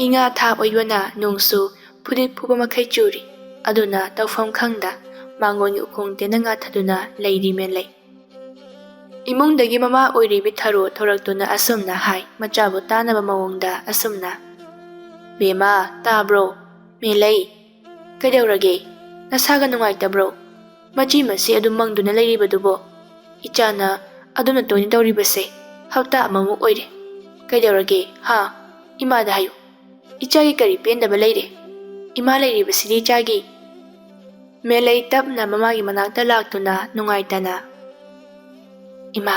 Inga tha oibana nungsu pudit puba makai churi aduna tawfam khangda mangon ukong tenanga thaduna leiri Melei. Imungdagi mama oiribi tharo thoraktuna asumna hai machabu tanaba mawongda asumna. Bema tabro Melei kaidaurage nasaga nungaitabro machi masi adum mangduna leiribadubo ichana aduna toni tawribase hafta amamuk oire kaidaurage ha imada hayu ichagi kari pendaba leire ima leiribasidi ichagi. Melei tapna mamagi manakta laktuna nungaitana. Ima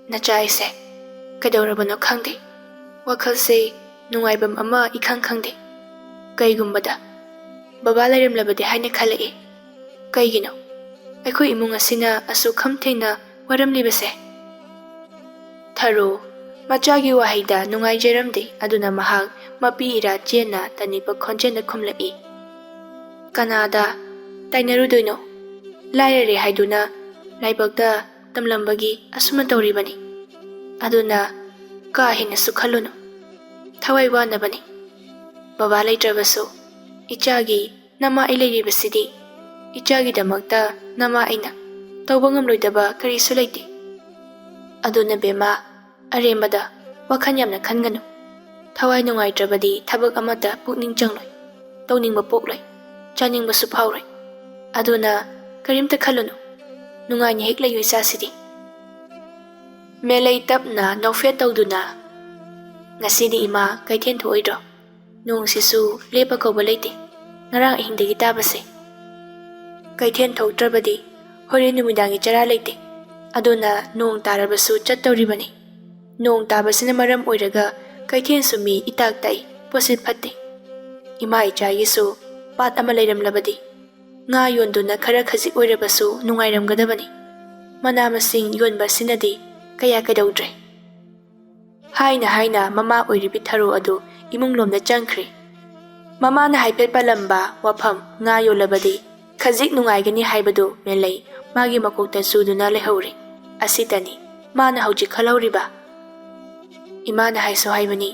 nacha ise kaidaurabano khangde wakhalse nungaibam ama ikhang khangde kaigumbada baba lairamlabade haina khalai kaigino akhoi imung asina asu khamtheina waramlibase. Tharo machagi wahaida nungai jeramde aduna mahak mapi ira chena tanipa khonjena khumlai. Kanada tainarudoino lairare haiduna laibakta tamlambagi asuma tawribani aduna ka hina sukhalunu thawai wanabani baba laitrabasu ichagi nama ilairibasidi ichagi damakta nama aina tawba ngamloidaba karisu leite aduna bema aremada wakhan yamna khanganu thawai nungaitrabadi thabak amata pukning changloi tawningba pokloi chaningbasu phawroi aduna karimta khalunu nungaini hek layu isasidi. Melei tapna nofet tawduna ngasidi ima kaithen thoidro nung sisu lepa kauba leite ngarang ahingdagi tabase kaithen thoktrabadi hore numidangi chara leite aduna nung tarabasu chattawribani nung tabasina maram oiraga kaithen sumi itak tai posit phatte ima ichagisu pat ama leiramlabadi nga yonduna khara khaji oirabasu nungairamgadabani mana masing yonba sinadi kaya kadaudre haina mama oiribi tharo adu imunglomda changkhre mama na haipet palamba wafam nga yolabadi khajik nungaigani haibadu Melei magi makokta suduna lehore asitani mana hauji khalauriba imana haiso haibani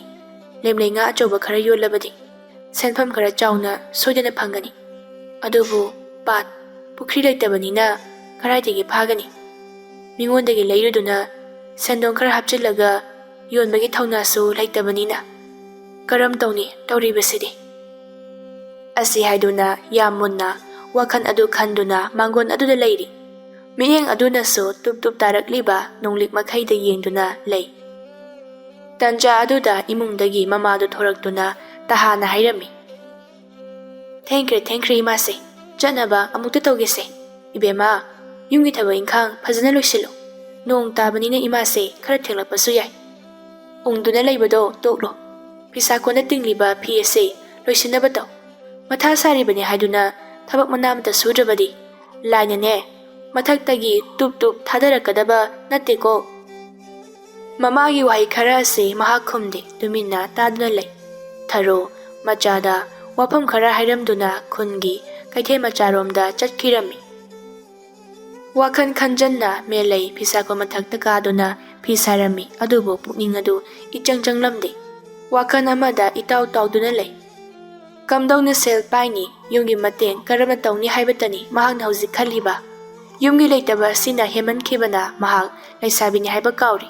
lemlei nga achoba khara yolabadi senfam khara chauna soidana phangani adubu pat pukri laitabani karaidagi phagani mingondagi leiruduna sendong khara hapchilaga yonbagi thaunasu laitabani karam tawni tawribasidi asi haiduna yamunna wakhan adu khanduna mangon aduda leiri miyeng aduna so tup tarakliba nonglik makhaida yengduna lei tanja aduda imungdagi mamadu thoraktuna tahana hairami thankre imase chanaba amukta tawgese ibema yumgi thaba ingkhang phajana loisilo nong tabanina imase khara thenglapasu yai ungduna leibado toklo pisa kona tingliba phise loisinaba taw matha saribani haiduna thabak manamta sudrabadi laina ne mathaktagi tup thadarakadaba natteko mamagi wahai khara se mahakhumde tumina taduna lei tharo machada wafam khara hairamduna khungi kaithe macharomda chatkirami wakhan khanjanna Melei phisako mathakta kaduna phisarami adubo pukning adu ichanglamde wakhan amada itaw tawduna lei kamdawna sel paini yumgi mateng karamna tawni haibatani mahakna hauzik khaliba yumgi leitaba sina heman khibana mahak laisabini haiba kauri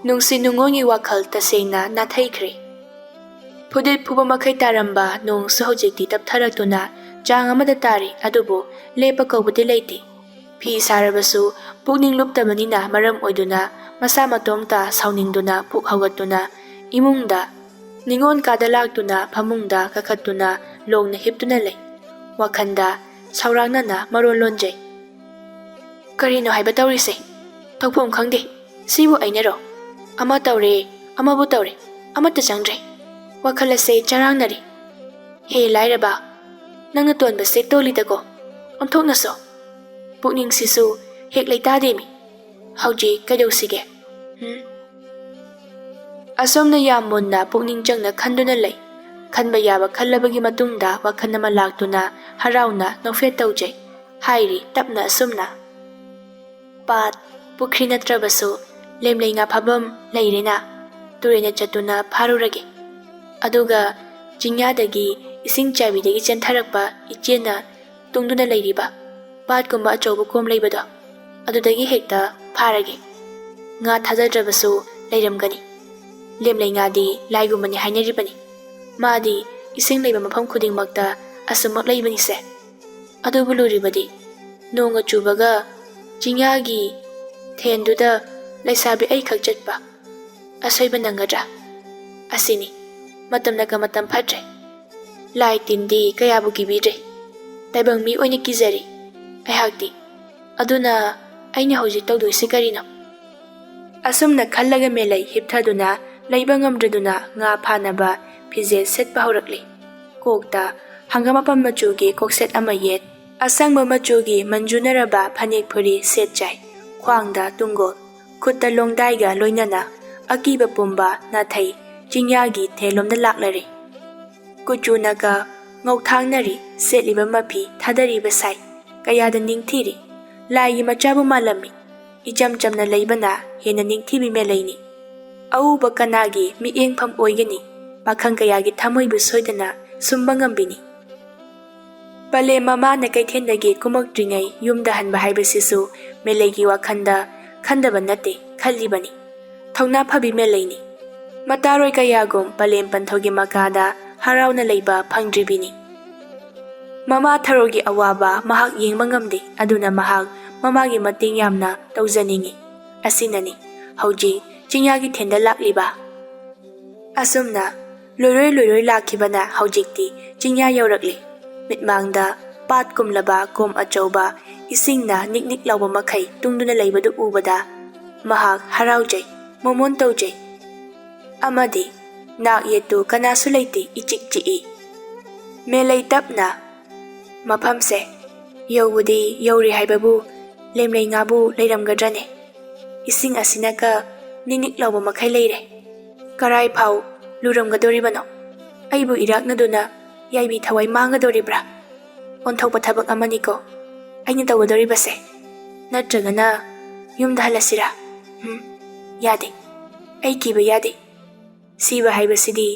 nungsi nungongi wakhal tasengna nathaikhre pudit puba makai taramba nung sahojikti taptharaktuna chang amada tari adubo lepa kaubati leite phi sarabasu pukning luptabanina maram oiduna masa matomta sauningduna puk hawatuna imungda ningon kadalaktuna phamungda kakhatuna longna hiptuna lei wakhanda saurangnana maron lonjai karino haiba tawrise thokphom khangde sibu ainero ama tawre amabu tawre amata changre wakhalase charangnari he lairaba nangna tonba sektoli dako amthoknaso pukning sisu hek leitademi hauji kaidosige asomna yamunna pukning changna khanduna lei khanba yaba khallabagi matungda wakhan ama laktuna harauna nofet tawjai hairi tapna asumna pat pukri natrabasu lemlei nga phabam leirena turena chatuna pharurage Aduga Jingyadagi ising chabidagi chentharakpa ichena tungduna leiriba patkumba achouba kom leibado adudagi hekta pharage nga thajadrabasu leiramgani lemlei ngadi laigumani hainaribani madi ising leiba mafam khudingmakta asumak leibani se adubu luribadi nonga chubaga Jingyagi thenduda laisabi ai khak chatpa asaiba nangadra asini matamna ka matam phatre lai tindi kayabu gibidre taibang mi oina kizari aihakti aduna aina hojik tawdoisi karino asumna khallaga Melei hipthaduna leiba ngamdraduna nga phanaba phije setpa horakli kokta hangamapam machugi kokset ama yet asangma machugi manjunaraba phanek phuri set chai khwangda tungol khutta longdaiga loinana akiba pumba na thai Jingyagi thelomda laklari kuchunaga ngauthang-nari setliba mapi thadariba sai kayada ningthiri lai machabu malami ijam chamna leibana hena ningthibi Meleini auba kanagi miengpham oigani pakhang kayagi thamoibu soidana sumba ngambini pale mama na kaithendagi kumakdringai yumda hanba haibasisu Meleigi wakhanda khandaba nate khallibani thongna phabi Meleini Mataroi kayagum palem panthogi makada harauna leiba phangdribini mama tharogi awaba mahak yengba ngamde aduna mahak mamagi mating yamna tawjaningi asinani hauji Jingyagi thenda lakliba asumna loiroi lakhibana haujikti Jingya yaurakli mitmangda pat kumlaba kom achauba isingna niknik lawba makhai tungduna leibadu ubada mahak haraujai momon tawjai amadi nak yetu kanasu leiti ichik chii Melei tapna maphamse yowudi yori haibabu lemlei ngabu leiramgadrane ising asinaka ninik lawba makhai leire karai phau luramgadoribano aibu iraknaduna yaibi thawai mangadoribra onthokpa thabak amaniko aina tawgadoribase natragana yumda halasira yade ai kiba yade siba haibasidi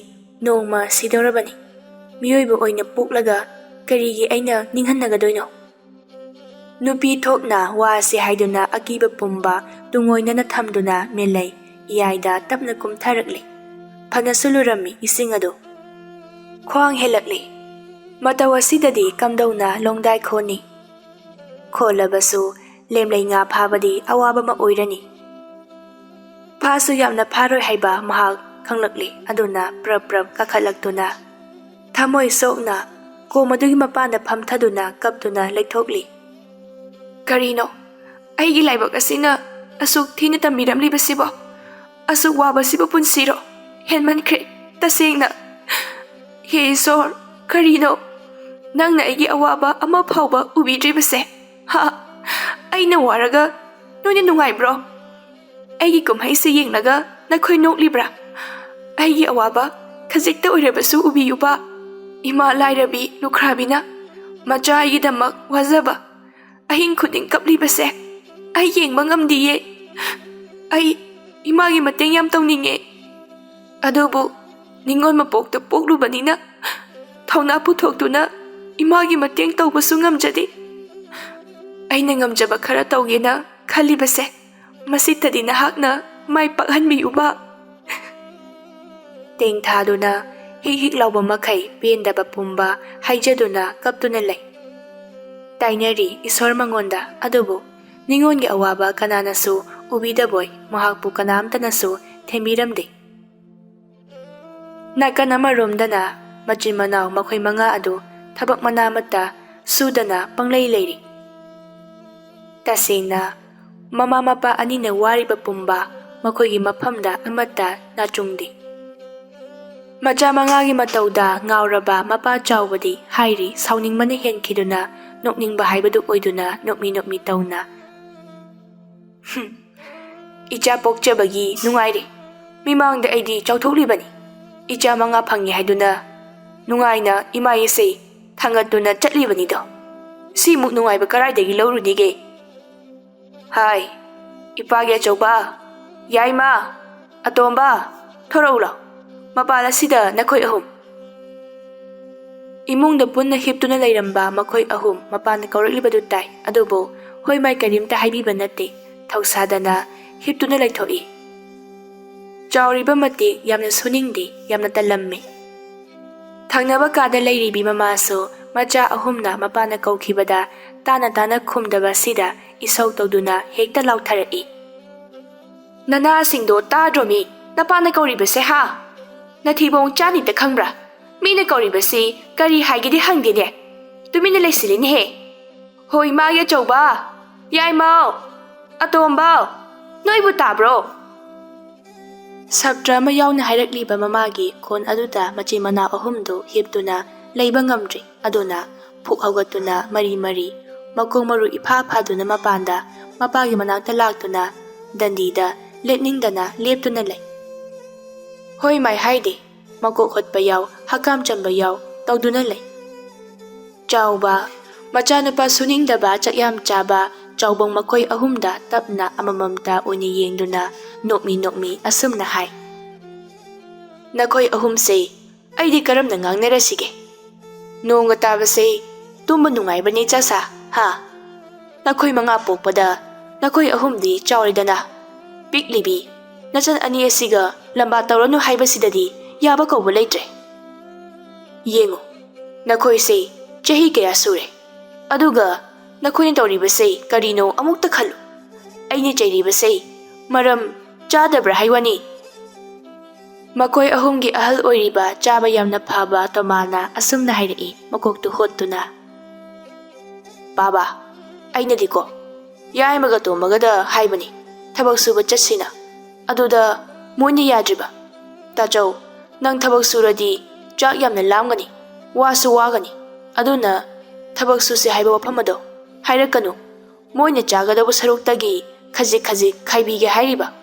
nongma sidorabani miyoiba oina puklaga karigi aina ninghanagadoino nupi thokna wase haiduna akiba pumba tungoinana thamduna Melei Eyaida tapna kumtharakli phanasulurammi ising ado khwang helakli matawasidadi kamdawna longdai khoni kholabasu lemlei nga phabadi awaba ma oirani phasu yamna pharoi haiba mahak khanglakli aduna prap kakhalaktuna thamoi sokna ko madugi mapanda phamthaduna kaptuna leithokli karino aigi laibak asina asuk thina tamiramli basibo asuk wabasibo punsiro henman kre tasengna he sor karino nangna aigi awaba ama phauba ubidribase ha aina waraga noine nungai bro aigi kumhaisi yengnaga nakhoi noklibra aigi awaba khajikta oirabasu ubiyuba ima lairabi lukhrabina macha aigi damak wazaba ahing khuding kaplibase ai yengba ngamdiye ai imagi mateng yam tawninge adubu ningon mapokta poklubanina thawna puthoktuna imagi mateng tawbasu ngamjadi aina ngamjaba khara tawgena khalibase masitadi nahakna mai pakhanbiyuba teng thaduna hik lawba makhai pendaba pumba haijaduna kaptuna lei tainari isor mangonda adubu ningongi awaba kananasu ubidaboi mahakpu kanamtanasu themiramde nakana maromdana machin manaw makhoi manga adu thabak manamata sudana panglei leiri tasengna mama mapa anina wariba pumba makhoigi maphamda amata nachungdi macha mangagi matauda ngauraba mapa chawbadi hairi sauningmana henkhiduna nokningba haibadu oiduna nokmi tauna icha pokchabagi nungairi mimangda aidi chawthoklibani icha manga phangi haiduna nungaina imayese thangatuna chatlibani do simuk nungaiba karaidagi lawrunige hai ipage chawba yaima atomba thoraulo Mapal asida nakoy ahum. Imungda punna hiptuna layramba makoy ahum mapana kauriklibadu tai adubo hoi mai karimta haibiba nate thausadana hiptuna laithoi. Chauriba mati yamna suningdi yamna talamme. Thangnaba kada layribi mamaso macha ahumna mapana kaukhibada tana khumdaba sida isau tawduna hekta lautharai. Nana singdo tadromi napana kauribase ha. Nathibong chani ta khangbra. Mina kauribase kari haigidi hangdine. Tumina laisilini he. Hoi ma ya chauba. Yai mau. Atomba. Noibu tabro. Sabtra ma yauna hairakliba mamagi kon aduda machi mana ahumdo hiptuna leiba ngamdri aduna phuk haugatuna mari makong maru ipha phaduna mapanda mapagi manakta laktuna dandida letningdana leptuna lei. Hoi mai haide makok khotpa yaw hakam chamba yaw tawduna lei. Chauba machanupa suningdaba chakyam chaba chaubong makoy ahumda tapna amamamta uni yengduna nokmi asumna hai. Nakoy ahumse aidi karamna ngangnarasige. Nonga tabase tumba nungayba ni chasa ha. Nakoy mga pokpada nakoy ahumdi chauridana. Piklibi nachan ani asiga lamba tawranu haiba sidadi yaba kauba leitre. Yengo nakoy se chahi kaya sure. Aduga nakoy tawribase karino amukta khalu. Aini chairibase maram chadabra haiwani. Makoy ahumgi ahal oiriba chaba yamna phaba tomana asumna hairai makoktu hottuna. Baba aina diko yai magato magada haibani thabak suba chatsina aduda moini yadriba. Tachau nang thabak suradi chak yamna lamgani wasu wagani aduna thabak suse haiba waphamado hairakanu moina chagadaba saruktagi khazik khaibige hairiba.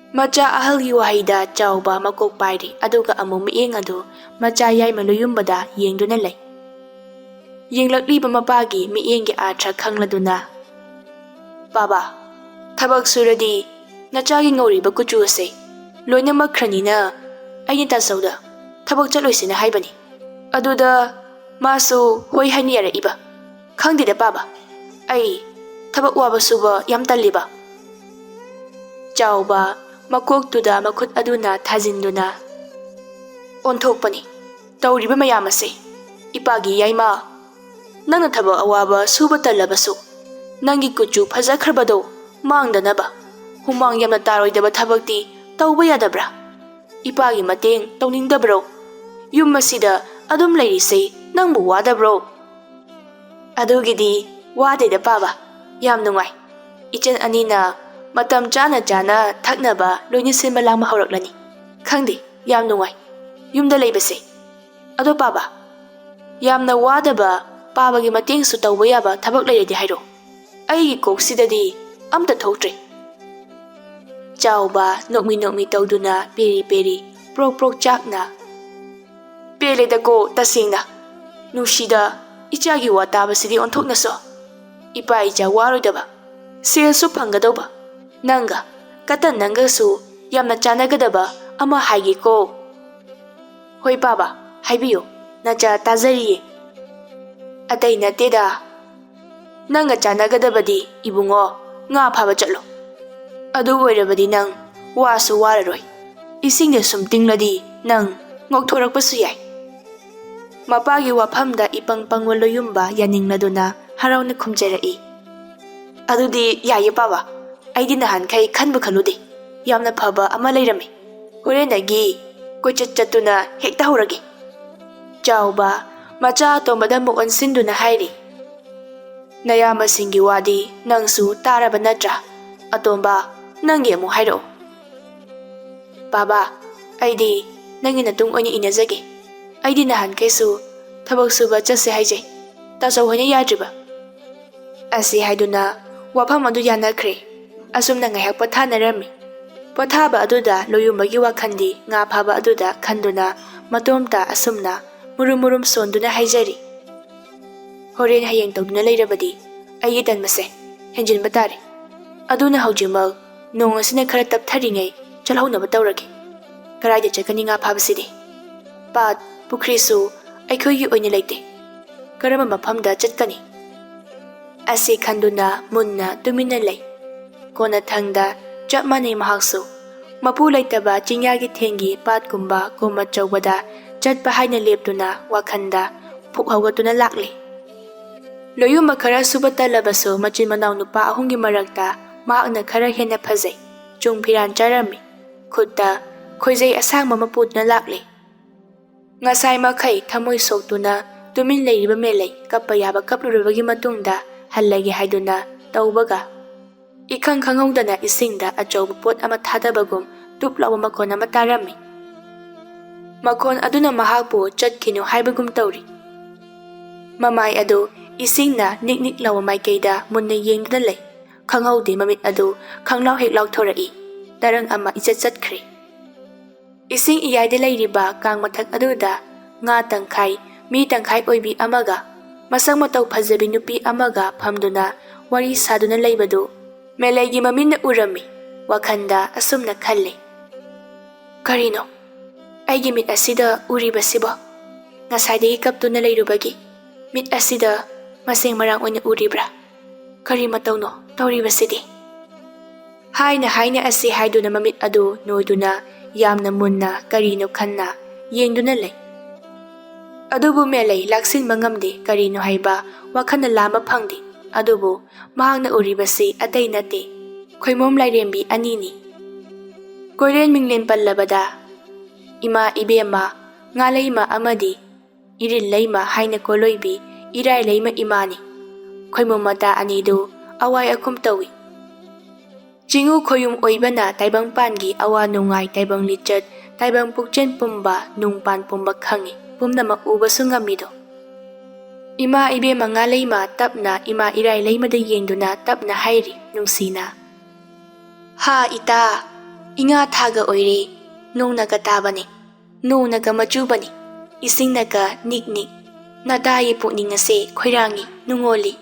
Macha ahalgi wahida chauba makok pairi aduga amu mieng adu macha yai maluyumbada yengduna lei. Yenglakliba mapagi mienggi atra khangladuna. Baba thabak suradi nachagi ngoriba kuchu ase loina makranina aini tasauda thabak chaloisina haibani. Aduda masu hoi haniyara iba. Khangdida baba ai thabak waba suba yam taliba. Chauba makok tuda makut aduna thajinduna. Onthokpani tawriba mayam ase ipagi yaima nangna thaba awaba suba talabasu nangi kuchu phajakhrabado mangdanaba humang yamna taroidaba thabakti tawba yadabra. Ipagi mateng tawningdabro yum masida adum leirise nangbu wadabro. Adugidi wadeda baba yam nungai ichan anina matam chana thaknaba loini simba langma hawraklani. Khangdi yam nungai yumda leibase. Ado baba yamna wadaba babagi mateng su tawba yaba thabak leiredi hairo. Aigi koksidadi amta thoktre. Chauba nokmi tawduna peri prok chakna. Peleda ko tasingna nushida ichagi wa tabasidi onthoknaso ipa icha waroidaba selsu phanggadauba. Nanga katan nanga su yamna chanagadaba ama haigi ko. Hoi baba haibiyo nacha tazariye. Atai nateda nanga chanagadabadi ibungo nga phaba chatlo. Adu oirabadi nang wasu wararoi isingde sum tingladi nang ngokthorappasu yai. Mapagi waphamda ipang pangwaloyumba yaningladuna harauna khumjarai. Adudi yaye baba aidi nahan kai khanbu khalude yamna phaba ama leirame horenagi kochat chatuna hekta horage. Chauba macha tombada mukon sinduna hairi. Nayama singi wadi nangsu taraba natra atomba nangi amu hairo. Baba aidi nangi natung oni inazage aidi nahan kaisu thabak suba chase haije tasau hoina yadriba. Asi haiduna wafam adu yanakre asumna ngayak pathanarami. Pathaba aduda loyumbagi wakhandi nga phaba aduda khanduna matomta asumna murum sonduna haijari. Horen hayeng tawduna leirabadi aigi tanmase henjin batare. Aduna haujimal nong asina khara taptharingai chalhaunaba tawrage. Karaida chakani nga phabasidi. Pat pukrisu aikoigi oina leite. Karama mafamda chatkani. Asi khanduna munna tumina lei. Kona thangda chap manei mahaksu. Mapu leitaba chinyagi thengi pat kumba koma chawbada chatpa haina leptuna wakhanda phukhagatuna lakli. Loyuma khara subata labaso machin manaw nupa ahungi marakta mahakna khara hena phajai. Chung phiran charami. Khutta khoijai asangma maputna lakli. Ngasai makhai thamoi soktuna tumin leiriba Melei kappa yaba kaplurubagi matungda hallagi haiduna tawbaga. Ikhang khanghaudana isingda achauba pot ama thadabagum tuplawa makon ama tarami. Makon aduna mahakpu chatkinu haibagum tawri. Mamai adu isingna niknik lawa maikaida munna yengduna lei. Khanghaudi mamit adu khanglaw heklaw thorai. Darang ama ichachatkri. Ising Eyaida leiriba kang mathak aduda nga tangkhai mi tangkhai oibi amaga masang mataw phajabi nupi amaga phamduna wari saduna leibadu Meleigi maminna urami wakhanda asumna khalle. Karino aigi mit asida uribasibo ngasaidagi kaptuna leirubagi mit asida maseng marang oina uribra kari matawno tawribasidi. Haina asi haiduna mamit adu noiduna yamna munna karino khanna yengduna lei. Adubu Melei laksin mangamdi karino haiba wakhana lama phangdi. Adubu mahangna uribasi atai nate khoimom lairembi anini. Koiren minglen pallabada ima ibema ngaleima amadi iril leima haina koloibi irai leima imani. Khoimom mata anidu awai akum tawi. Jingu khoyum oibana taibang pangi awa nungai taibang lichat taibang pukchen pumba nungpan pumba khangi pumnama ubasu ngamido. Ima ibe mangaleima tapna ima irai leimada yengduna tapna hairi nungsina. Ha ita inga thaga oire nungnaga tabani nungnaga machubani isingnaga niknik nadayi pukningase khoirangi nungoli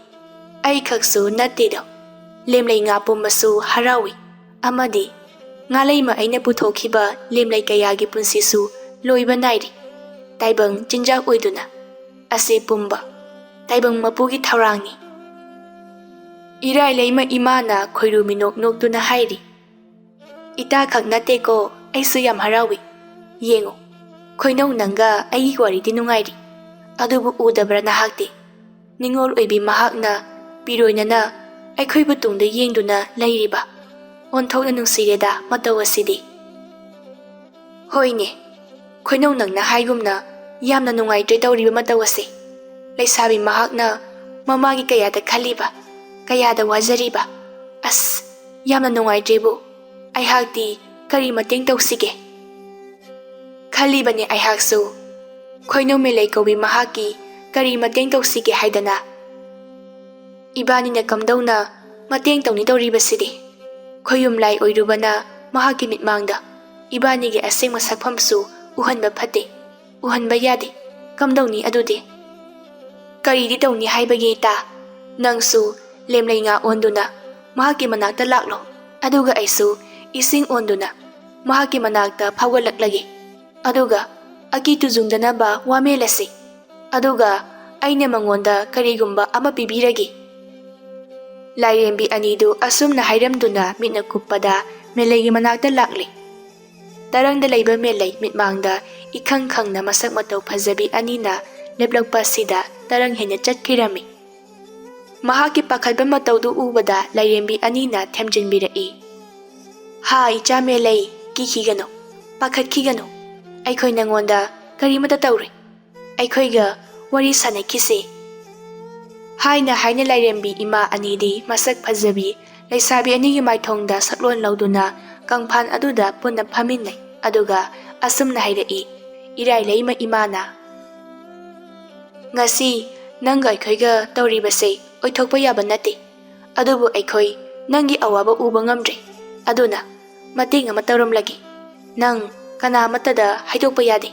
ai khaksu natedo lemlei nga pumbasu harawi amadi ngaleima aina puthokhiba lemlei kayagi punsisu loiba nairi taibang chinjak oiduna ase pumba taibang mapugi thaurangi. Irai leima imana khoiru minok noktuna hairi. Ita khak nate ko aisu yam harawi. Yengo khoinau nanga ai wari di nungairi. Adubu udabra nahakti. Ningol oibi mahakna piroinana aikhoibu tungda yengduna leiriba. Onthokna nungsireda matawasidi. Hoine khoinau nangna haigumna yamna nungaitrai tawriba matawasi. Leisabi mahakna mamagi kayada khaliba kayada wajariba as yamna nungaitrebu aihakti kari mateng tawsige. Khalibane aihaksu khoino Melei kobi mahaki kari mateng tawsige haidana. Ibanina kamdawna mateng tawni tawribasidi. Khoyum lai oirubana mahaki mitmangda ibanigi asengma sakphamsu uhanba phate uhanba yade kamdawni adudi. Kari di tawni haibagi ta nangsu lemlei nga onduna mahaki manakta laklo aduga aisu ising onduna mahaki manakta phawalaklagi aduga aki tuzungdana ba wamelasi aduga aina mangonda karigumba ama pibiragi. Lairembi anidu asumna hairamduna mitna kuppada Meleigi manakta lakli. Tarangda leiba Melei mitmangda ikhang khangna masak mataw phajabi anina leplakpa sida tarang henya chatkirami. Mahaki pakhalba matawdu ubada lairembi anina themjinbirai. Ha icha Melei kikhigano pakhatkigano aikhoi nangonda karimata tawri aikhoiga wari sanaikise. Haina lairembi ima anidi masak phajabi leisabi anigi maithongda saklon lauduna kangphan aduda punna phaminai aduga asumna hairai irai leima imana. Ngasi nanga aikhoiga tawribase oithokpa yaba nate adubu aikhoi nangi awaba uba ngamdre aduna mateng ama tawramlagi. Nang kana amatada haidokpa yade.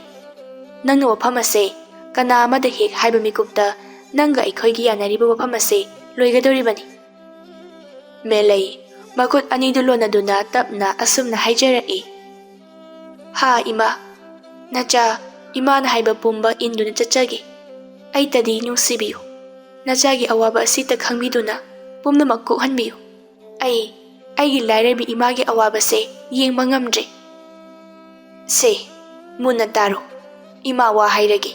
Nangna wafam ase kana amada hek haiba mikupta nanga aikhoigi yanariba wafam ase loigadoribani. Melei makut anidu lonaduna tapna asumna haijarai. Ha ima, nacha imana haiba pumba induna chachage. Aitadi nungsibiyo. Nachagi awaba asita khangbiduna pumnamak kokhanbiyo. Aigi lairebi imagi awaba se yengba ngamdre. Se, muna taro. Ima wa hairage.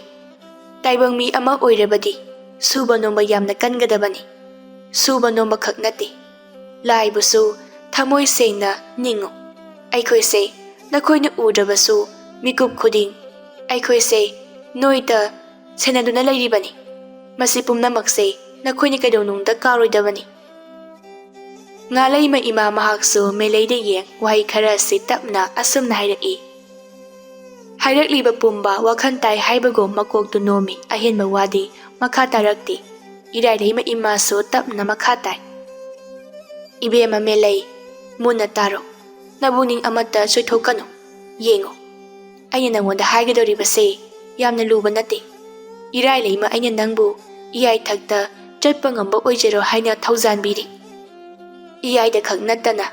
Taibang mi ama oirebadi suba nomba yamna kangadabani. Suba nomba khak nate. Laibusu thamoi sengna ningo. Aikhoi se nakhoina udrabasu mikup khuding. Aikhoi se noida senaduna lairibani. Masi pumnamak se nakhoina kaidonungda karoidabani. Ngalai ma ima mahaksu Meleide yeng wahai khara se tapna asumna hairaki. Hairakliba pumba wakhan tai haibagom makok tu nomi ahenba wadi makha tarakti. Iraidai ma ima so tapna makha tai. Ibema Melei, muna taro. Nabuning amata soithokano. Yengo. Aina nangonda haigadoriba se yamna luba nate. Irailai ma aina nangbu iyai thakta chatpa ngamba oijero haina thauzanbiri. Eyaida khak natana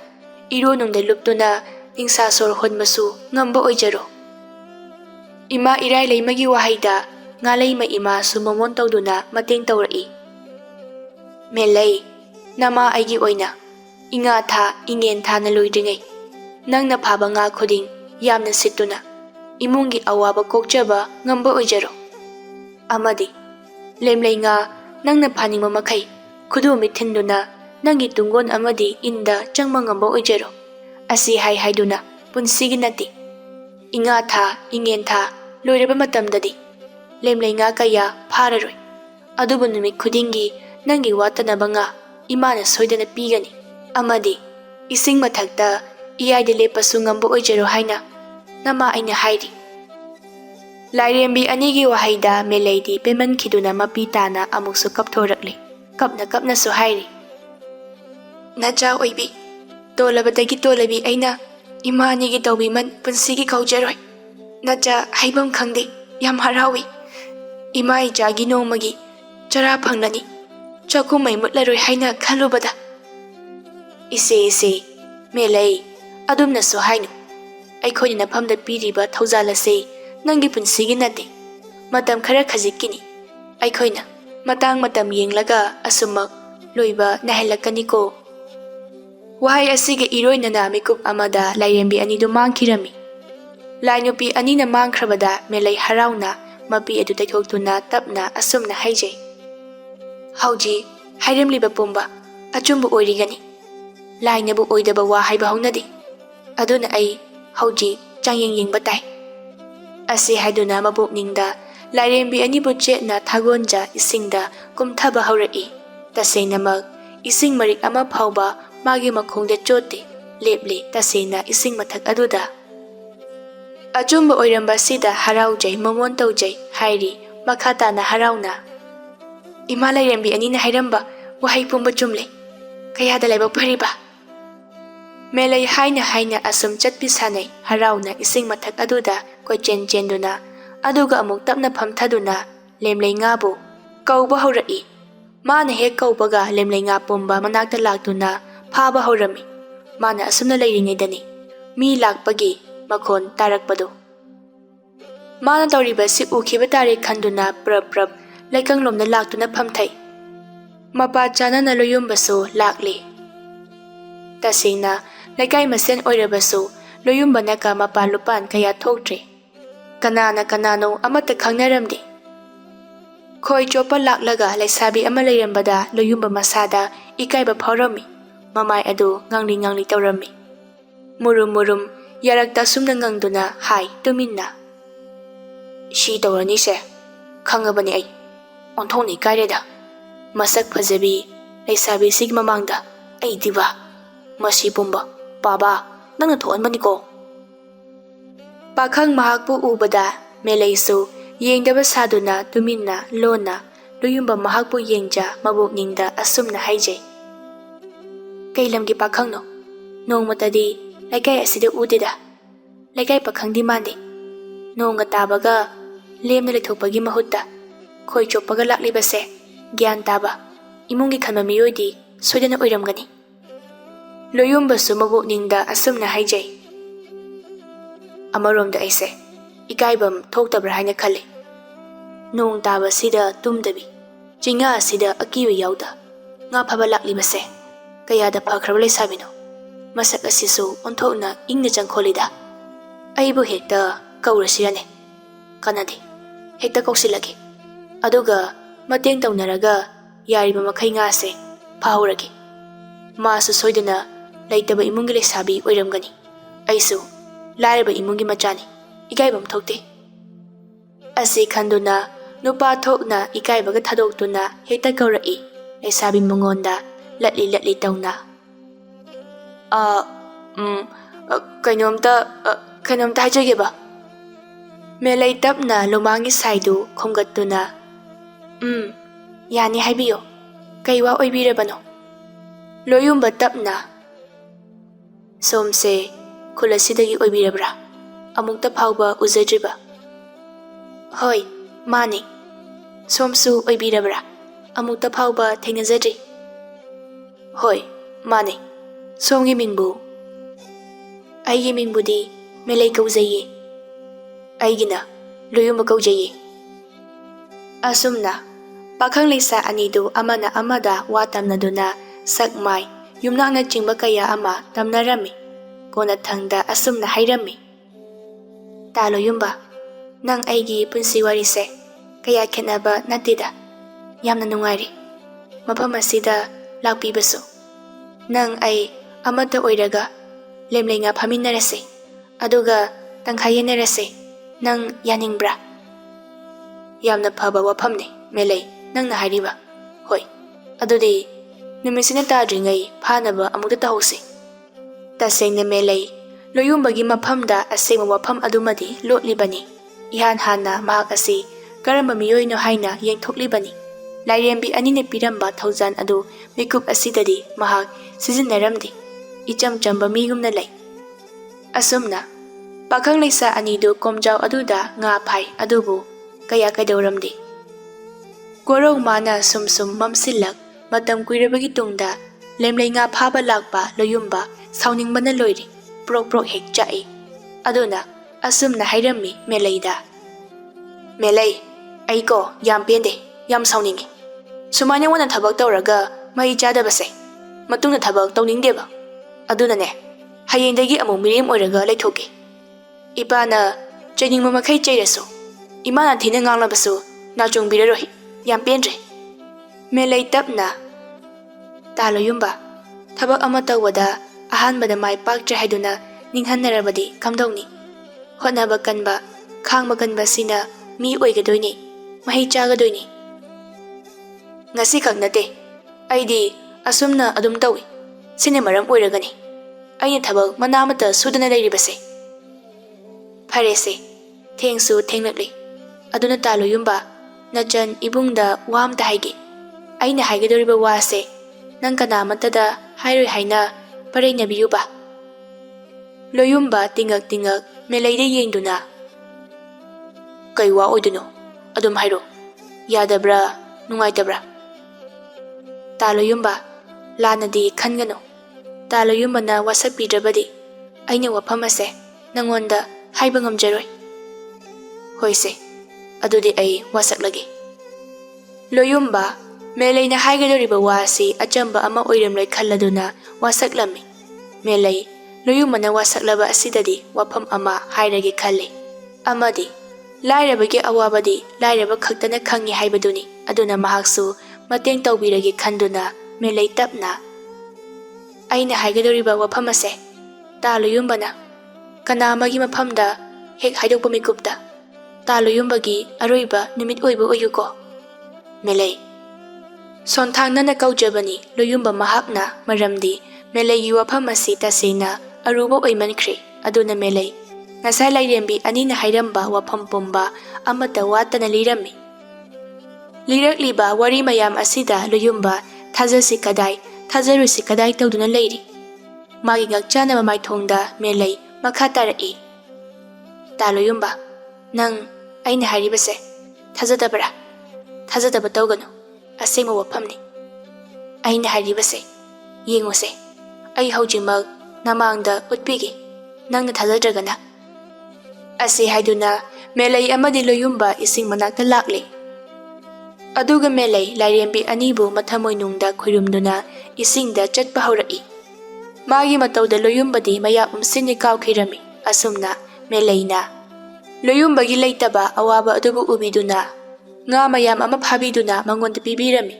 ironungda luptuna ingsa sor honmasu ngamba oijero. Ima irailai magi wahaida ngalai ma ima sumomon tawduna mateng tawrai. Melei, nama aigi oina inga tha ingen tha na loidringai. Nangna phaba nga khuding yamna situna imungi awaba kokjaba ngamba oijero. Amadi lemlei nga nangna phaningma makhai khudu mithinduna nangi tungon amadi inda changma ngamba oijero. Asi haiduna punsigi nati. Inga tha ingen tha loiraba matamdadi lemlei nga kaya phararoi. Adubu numit khudingi nangi watanaba nga imana soidana pigani. Amadi ising mathakta Eyaida Lepa ngamba oijero haina nama aina hairi. Lairembi anigi wahaida Meleidi peman khiduna mapi tana amuksu kapthorakle. Kapna so hairi. Nacha oibi tolabadagi tolabi aina ima anigi tawbi man punsigi kaujaroi. Nacha haibam khangde yam harawi. Ima ijagi nongmagi chara phangnani. Chakumai mutlaroi haina khalubada. Ise Melei adumna so hainu. Aikhoi nafamda piriba thauzalase nangi punsigi nate. Matam khara khajikini. Aikhoina matam yenglaga asumak loiba nahelakani ko. Wahai asige iroinana mikup amada lairembi anidu mangkhirami. Lainupi anina mangkhrabada Melei harauna mapi adu taithoktuna tapna asumna haijai. Hauji hairemliba pumba achumbu oirigani. Lainabu oidaba wa haiba haunadi. Aduna ai hauji changyeng yengba tai. Asi haiduna mabukningda lairembi anibu chetna thagonja isingda kumthaba haurai. Tasengnamak ising marik ama phauba magi makhongde chote leple tasena ising mathak aduda. Achumba oiramba sida haraujai momon taujai hairi makhata na harauna. Ima lairembi anina hairamba wahai pumba chumle. Kayada laiba pariba. Melei haina asum chatpi sanai harauna ising mathak aduda koi chenduna aduga amuk tapna phamthaduna lemlei ngabu kauba haurai. Mana hek kaubaga lemlei nga pumba manakta laktuna phaba haurami. Mana asumna leiringaidani mi lakpagi makhon tarakpado. Mana tawriba si ukhiba tare khanduna prap laikanglomna laktuna phamthai. Mapa chana na loyumbaso lakle. Tasengna laikai masen oirabaso loyumbana ka mapa lupan kaya thoktre. Kanano amata khangnaramdi. Khoi chopa laklaga laisabi ama leirambada loyumba masada ikaiba phawrami. Mamai adu ngangli tawrami. Murum yarakta sumna ngangduna hai tuminna. Shi tawrani se khangabani ai onthoni kaireda. Masak phajabi laisabi sig mamangda ai diba masi pumba baba nangna thoanbani ko. Pakhang mahakpu ubada Meleisu yengdaba saduna tuminna lona loyumba mahakpu yengja mabukningda asumna haijai. Kailamgi pakhangno nongmatadi laikai asida udida. Laikai pakhangdi mande. Nongga tabaga lemna lethokpagi mahutta khoi chopaga laklibase gyan taba imungi khanma miyoidi soidana oiramgani. Loyumbasu mabukningda asumna haijai. Amarom da aise ikaibam thoktabra haina khali. Nong taba sida tumdabi chinga sida akiba yauda nga phaba lakli base kaya da phakraba leisabino masak asisu onthokna ingna changkholida aibu hekta kaurasirane kanadi hekta koksilagi aduga mateng taunaraga yariba makhai nga se phahuragi masu soidana leitaba imungi leisabi oiramgani aisu lairaba imungi machani ikaibam thokte asi khanduna nupa thokna ikaibaga thadoktuna hekta kaurai leisabi mongonda latli tauna kainomta hajageba Melei tapna lumangi saidu khomgattuna yani haibiyo kaiwa oibirabano loyumba tapna somse khulasidagi oibirabra amukta phawba uzadriba hoi mani somsu oibirabra amukta phawba thengnajadri hoi mani somgi mingbu aigi mingbudi Melei kaujaye aigina loyumba kaujaye asumna pakhang leisa anidu amana amada wa tamnaduna sakmai yumnakna chingba kaya ama tamnarami kona thangda asumna hairami ta loyumba nang aigi punsi warise kaya khenaba natida yamna nungairi mafam asida lakpibasu nang ai amata oiraga lemlenga phaminarase aduga tangkhayenarase nang yaningbra yamna phaba wafamne Melei nangna hairiba hoi adudi numisina tadringai phanaba amukta tahose tasengna Melei loyumbagi mafamda asengma wafam adumadi lotlibani ihan hana mahak asi karamba miyoino haina yengthoklibani lairembi anine piramba thaujan adu mikup asidadi mahak sizinnaramdi icham chamba migumna lei asumna pakhang leisa anidu komjau aduda nga phai adubu kaya kaidauramdi korong mana sumsum mamsilak matam kuirabagi tungda lemlei nga phaba lakpa loyumba sauningbana loiri prok hek chai aduna asumna hairami Meleida Melei aiko yam pende yam sauningi sumanya wana thabak tawraga mai chadabase matungna thabak tawningdeba adunane hayendagi amu mirim oiraga leithoki ipana chainingma makhai chairasu imana thina nganglabasu nachungbiraroi yam pendre Melei tapna taloyumba thabak ama tawada ahanbada mai paktre haiduna ninghannarabadi kamdongni hotnaba kanba khangba kanba sina mi oigadoini mahi chagadoini ngasi khagnate aidi asumna adum tawi sine maram oiragani aina thabak manamata sudana leiribase pharese thengsu thenglakli aduna taloyumba nachan ibungda wamta haigi aina haigadoriba wase nang kanamatada hairoi haina paregnabiyuba loyumba tingak Meleida yengduna kaiwa oiduno adum hairo yadabra nungaitabra taloyumba lanadi khangano taloyumba na wasapidrabadi aina wafam ase nangonda haiba ngamjaroi hoise adudi ai wasaklagi loyumba Melei na haigadoriba wasi achamba ama oiramlai khalladuna wasaklami Melei loyumba na wasaklaba asidadi wafam ama hairage khalle amadi lairabagi awabadi lairaba khaktana khangi haibaduni aduna mahaksu mateng tawbirage khanduna Melei tapna aina haigadoriba wafam ase ta loyumbana kanamagi mafamda hek haidokpa mikupta ta loyumbagi aroiba numit oiba oyuko Melei sonthangna kaujabani loyumba mahakna maramdi Melei wafam asi tasena aruba oimankhre aduna Melei ngasai lairembi anina hairamba wafam pomba amata watana lirami lirakliba wari mayam asida loyumba thajasi kadai tawduna leiri magi ngakchana maithongda Melei makha tarai ta loyumba nang aina haribase thajadaba tawgano asengma wafamni aina haribase yengose ai haujimak namangda utpigi nangna thajadragana Asi haiduna Melei amadi loyumba ising manakta lakli. Aduga Melei lairembi anibu mathamoinungda khurumduna isingda chatpa haurai. Magi matauda loyumbadi maya umsini kaukirami. Asumna Meleina loyumbagi leitaba awaba adubu ubiduna nga mayam ama phabiduna mangonda pibirami.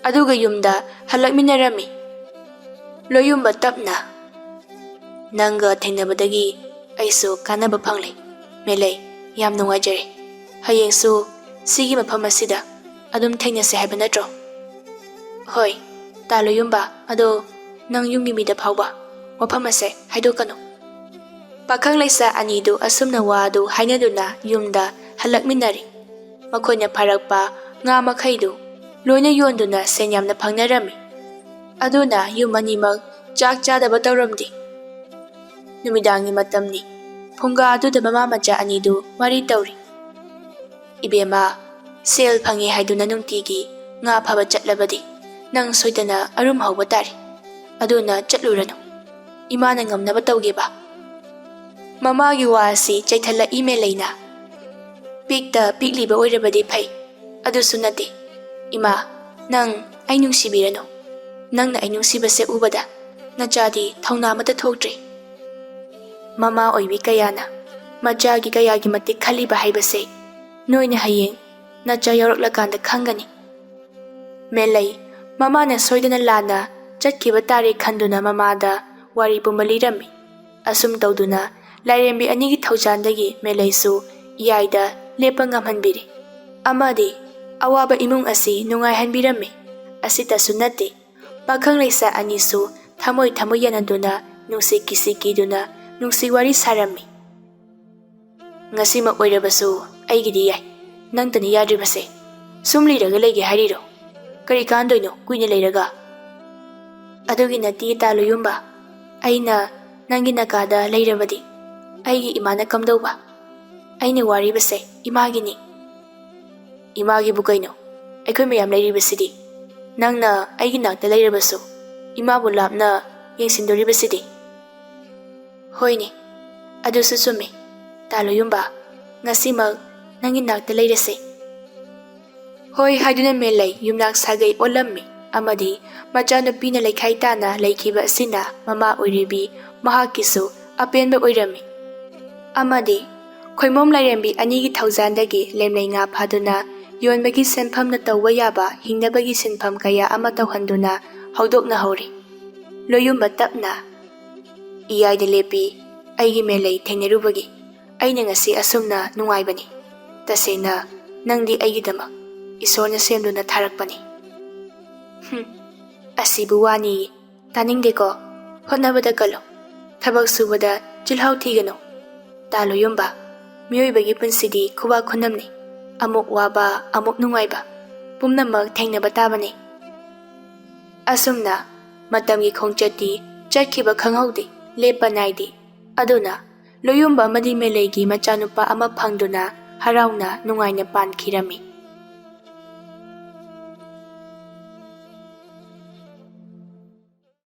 Aduga yumda halakminarami. Loyumba tapna nanga thengnabadagi aisu kanaba phangli. Melei yam nungajare. Hayengsu sigi mafam asida adum thengnase haiba natro. Hoi ta loyumba ado nang yumgi mida phawba wafam ase haidokano. Pakhang laisa anidu asumna wadu hainaduna yumda halakminari. Makoina pharakpa nga makhaidu loina yonduna senyamna phangnarami. Aduna yum animak chak chadaba tawramdi. Numidangi matamni Phunga aduda mama macha anidu wari tawri. Ibema sel phangi haiduna nungtigi nga phaba chatlabadi nang soidana arum hauba tari. Aduna chatlurano. Imana ngamnaba tawgeba. Mamagi wasi chaithala Meleina. Pikta pikliba oirabadi phai. Adusu nate. Ima nang ai nungsibirano. Nangna ai nungsibase ubada nachadi thauna mata thoktre. Mama oibi kayana machagi kayagi matik khaliba haibase noina hayeng nacha yauраklakanda khangani. Melei mama na soidana lana chatkiba tare khanduna mamada wari pumalirami. Asum tawduna lairembi anigi thaujandagi Meleisu Eyaida Lepa Ngambi amadi awaba imung asi nungai hanbirami. Asita sunate pakhang laisa anisu thamoi thamoi yanaduna nungsi kisikiduna nungsi wari sarami. Ngasima oirabasu aigidi yai nangtani yadribase sumliraga lege hariro kari kandoino kuina leiraga. Adugi nati ta loyumba aina nangi nakada leirabadi aigi imana kamdauba aina waribase imagini. Imagi bukaino aikoi mayam leiribasidi nangna aigi nakta leirabasu imabu lapna yengsindoribasidi. Hoini adusu sumi ta loyumba ngasimak nangi nakta leirase. Hoi haiduna Melei yumnak sagai olammi amadi machanupina leikhai tana leikhiba asina mama oiribi mahakisu apenba oirami. Amadi khoimom lairembi anigi thaujandagi lemlei nga phaduna yonbagi senphamna tawba yaba hingnabagi sinpham kaya ama tawhanduna haudokna hori. Loyumba tapna Eyaida lepi aigi Melei thengnerubagi aina ngasi asumna nungaibani. Tasena nangdi aigidamak isorna semduna tharakpani. Asibu wani taningdeko hotnabada kalo thabak subada chilhau thigano. Ta loyumba mioibagi punsidi khuba khunamni amuk waba amuk nungaiba pumnamak thengnaba tabani. Asumna matamgi khongchati chakhiba khanghaudi lepa naidi. Aduna loyumba amadi Meleigi machanupa ama phangduna harauna nungaina pankirami.